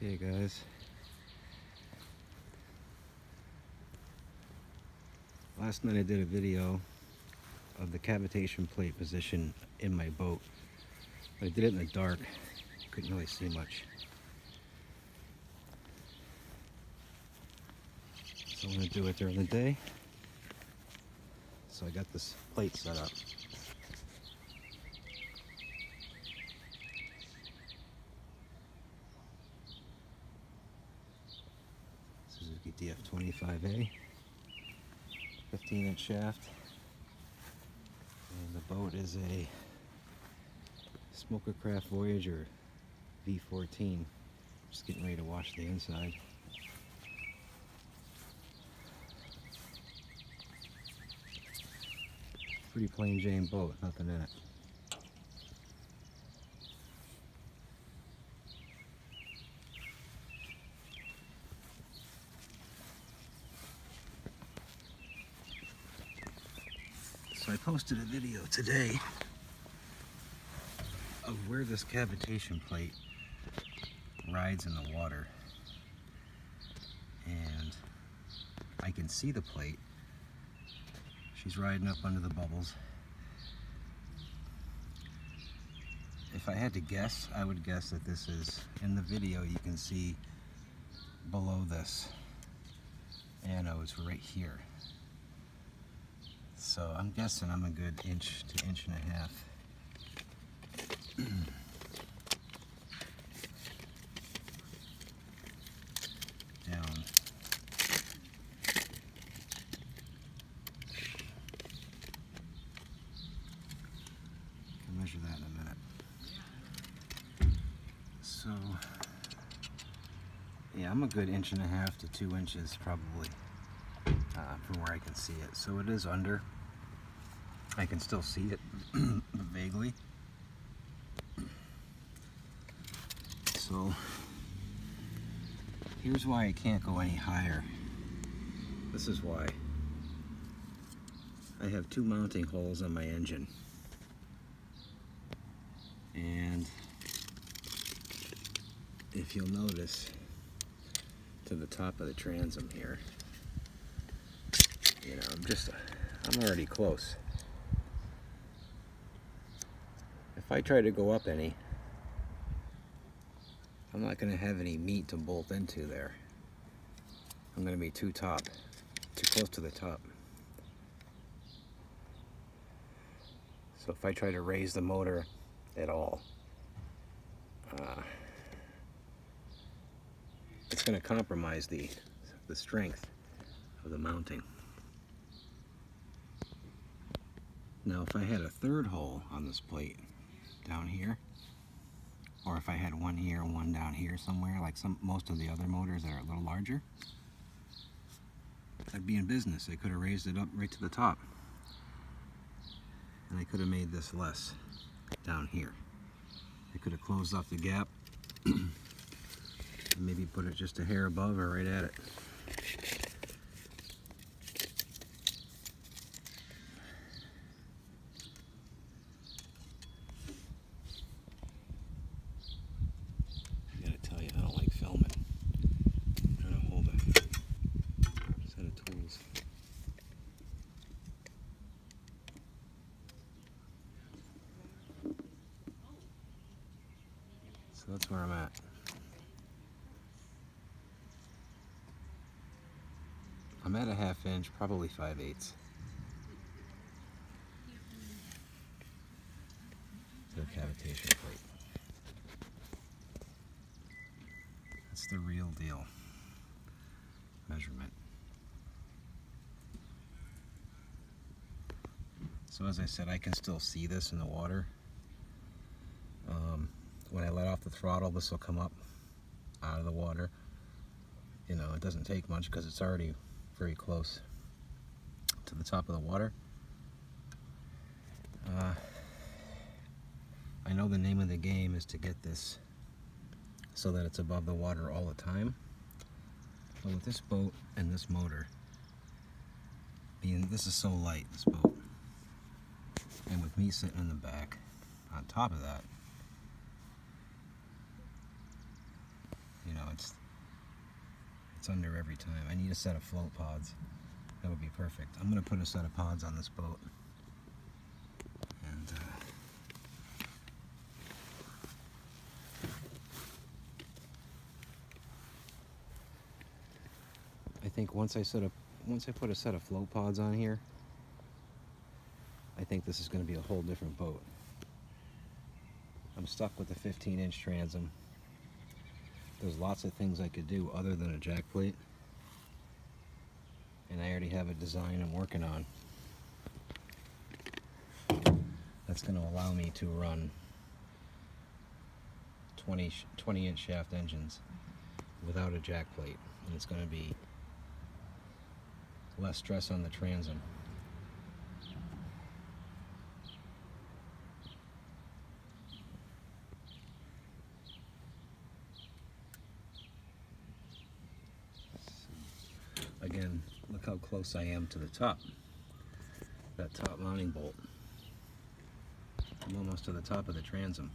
Okay guys, last night I did a video of the cavitation plate position in my boat. I did it in the dark, couldn't really see much. So I'm going to do it during the day. So I got this plate set up. Suzuki DF25A, 15-inch shaft, and the boat is a Smoker Craft Voyager V14. Just getting ready to wash the inside. Pretty plain Jane boat, nothing in it. So I posted a video today of where this cavitation plate rides in the water, and I can see the plate. She's riding up under the bubbles. If I had to guess, I would guess that this is, in the video you can see below this anodes right here. So I'm guessing I'm a good inch to inch and a half. Down. Can measure that in a minute. So yeah, I'm a good inch and a half to 2 inches probably from where I can see it. So it is under. I can still see it vaguely. So here's why I can't go any higher. This is why. I have 2 mounting holes on my engine. And if you'll notice, to the top of the transom here, you know, I'm already close. If I try to go up any, I'm not going to have any meat to bolt into there. I'm going to be too close to the top. So if I try to raise the motor at all, it's going to compromise the strength of the mounting. Now if I had a third hole on this plate down here, or if I had one here and one down here somewhere, like most of the other motors that are a little larger, I'd be in business. I could have raised it up right to the top, and I could have made this less down here. I could have closed off the gap and maybe put it just a hair above or right at it. So that's where I'm at. I'm at a 1/2 inch, probably 5/8. The cavitation plate. That's the real deal measurement. So as I said, I can still see this in the water. When I let off the throttle, this will come up out of the water. You know, it doesn't take much because it's already very close to the top of the water. I know the name of the game is to get this so that it's above the water all the time. But with this boat and this motor, being this is so light, this boat, and with me sitting in the back, on top of that, you know, It's under every time. I need a set of float pods. That would be perfect. I'm going to put a set of pods on this boat. And I think once I put a set of float pods on here, I think this is going to be a whole different boat. I'm stuck with the 15-inch transom. There's lots of things I could do other than a jack plate, and I already have a design I'm working on that's going to allow me to run 20-inch shaft engines without a jack plate, and it's going to be less stress on the transom. Again, look how close I am to the top. That top mounting bolt. I'm almost to the top of the transom.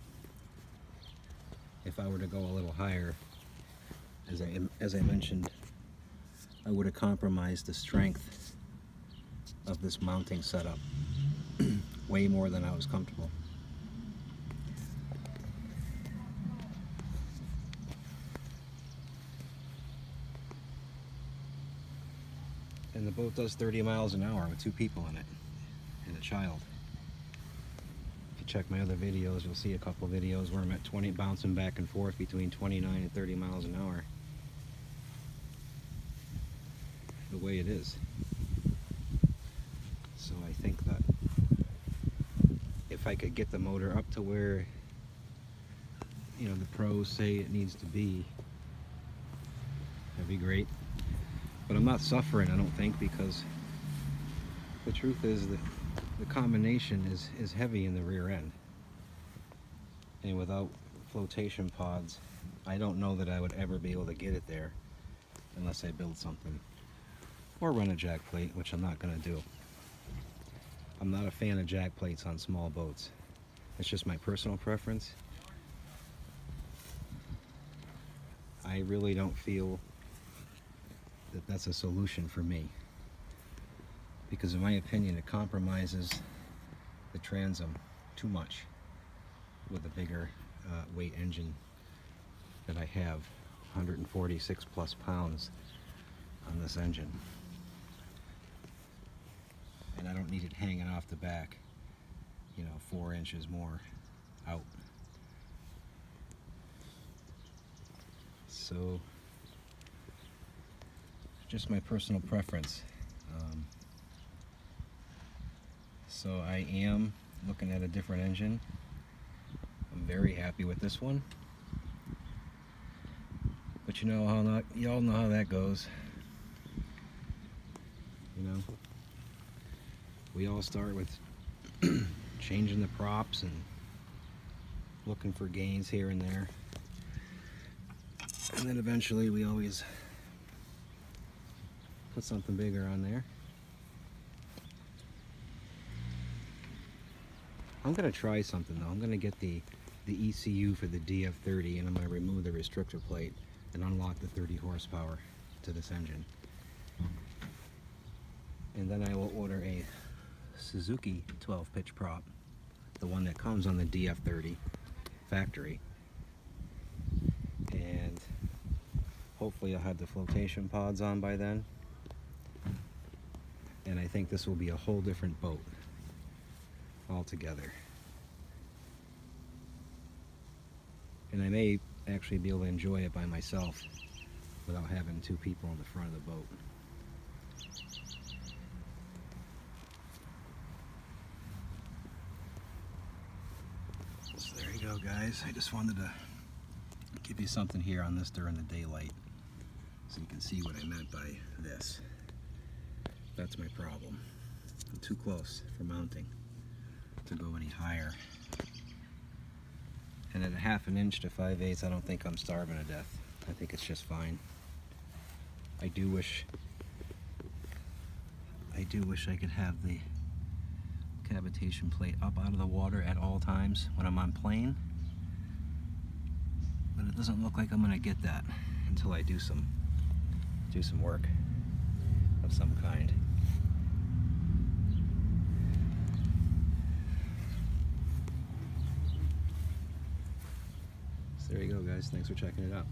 If I were to go a little higher, as I mentioned, I would have compromised the strength of this mounting setup way more than I was comfortable. And the boat does 30 miles an hour with 2 people in it and a child. If you check my other videos, you'll see a couple videos where I'm at 20, bouncing back and forth between 29 and 30 miles an hour. The way it is. So I think that if I could get the motor up to where, you know, the pros say it needs to be, that'd be great. But I'm not suffering, I don't think, because the truth is that the combination is heavy in the rear end. And without flotation pods, I don't know that I would ever be able to get it there unless I build something. Or run a jack plate, which I'm not going to do. I'm not a fan of jack plates on small boats. It's just my personal preference. I really don't feel that that's a solution for me, because in my opinion it compromises the transom too much with a bigger weight engine that I have, 146 plus pounds on this engine, and I don't need it hanging off the back, you know, 4 inches more out. So just my personal preference. So I am looking at a different engine. I'm very happy with this one, but you know how y'all know how that goes. You know, we all start with changing the props and looking for gains here and there, and then eventually we always put something bigger on there. I'm gonna try something though. I'm gonna get the ECU for the DF30, and I'm gonna remove the restrictor plate and unlock the 30 horsepower to this engine. And then I will order a Suzuki 12-pitch prop, the one that comes on the DF30 factory, and hopefully I'll have the flotation pods on by then. And I think this will be a whole different boat altogether. And I may actually be able to enjoy it by myself without having 2 people in the front of the boat. So there you go, guys. I just wanted to give you something here on this during the daylight so you can see what I meant by this. That's my problem. I'm too close for mounting to go any higher. And at a 1/2 inch to 5/8, I don't think I'm starving to death. I think it's just fine. I do wish I could have the cavitation plate up out of the water at all times when I'm on plane, but it doesn't look like I'm gonna get that until I do some do some work of some kind. So there you go, guys. Thanks for checking it out.